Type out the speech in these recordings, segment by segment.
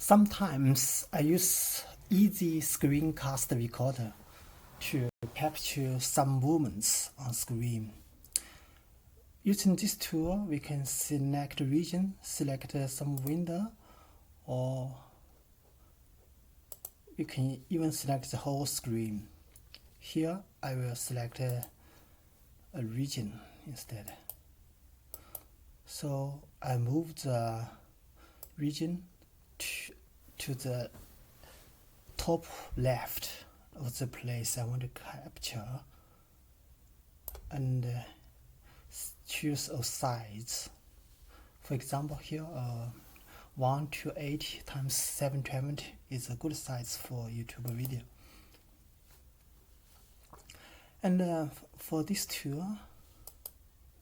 Sometimes I use EasyScreencastRecorder to capture some movements on screen. Using this tool, we can select a region, select some window, or we can even select the whole screen. Here I will select a region instead. So I move the region to the top left of the place I want to capture, and choose a size. For example, here 1:80 × 720 is a good size for YouTube video. And for this tool,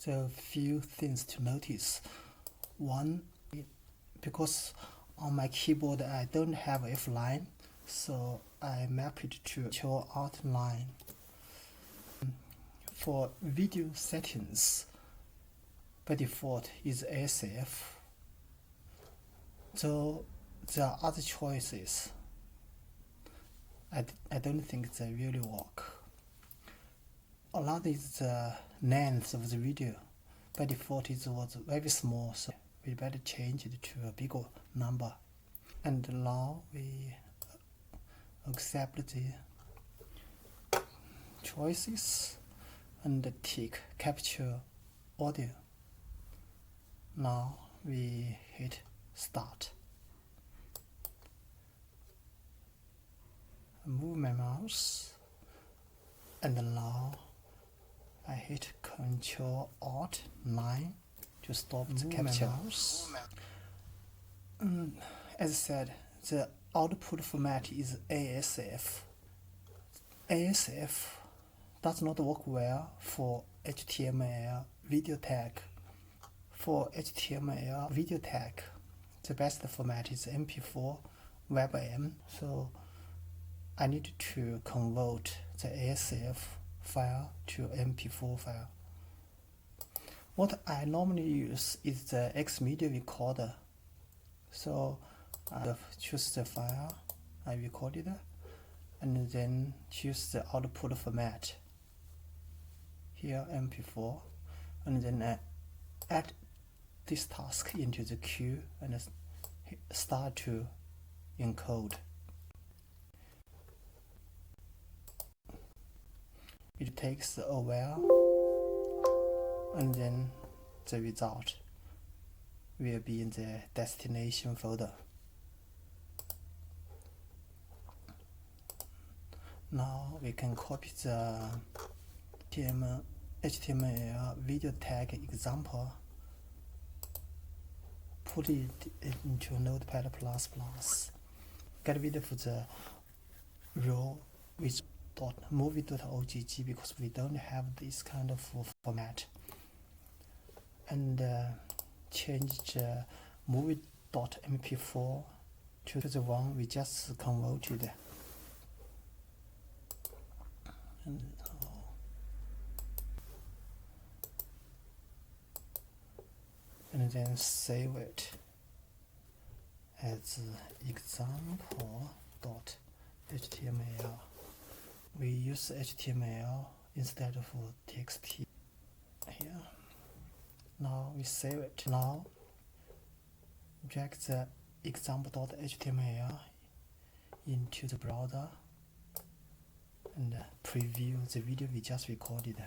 there are a few things to notice. One, because on my keyboard I don't have F-line, so I map it to Ctrl Alt line. For video settings, by default is ASF. So there are other choices. I don't think they really work. Another is the length of the video. By default it was very small, so we better change it to a bigger number. And now we accept the choices and tick capture audio. Now we hit start. Move my mouse, and now I hit Ctrl Alt 9 to stop the capture. As I said, the output format is ASF. ASF does not work well for HTML video tag. For HTML video tag, the best format is MP4 WebM, so I need to convert the ASF file to MP4 file. What I normally use is the XMedia Recode. So I choose the file I recorded and then choose the output format. Here MP4, and then I add this task into the queue and start to encode. It takes a while, and then the result will be in the destination folder. Now we can copy the HTML video tag example, put it into Notepad++, get rid of the row with .movie.ogg because we don't have this kind of format, and change the movie.mp4 to the one we just converted. And then save it as example.html. We use HTML instead of TXT here. Now we save it. Now drag the example.html into the browser and preview the video we just recorded.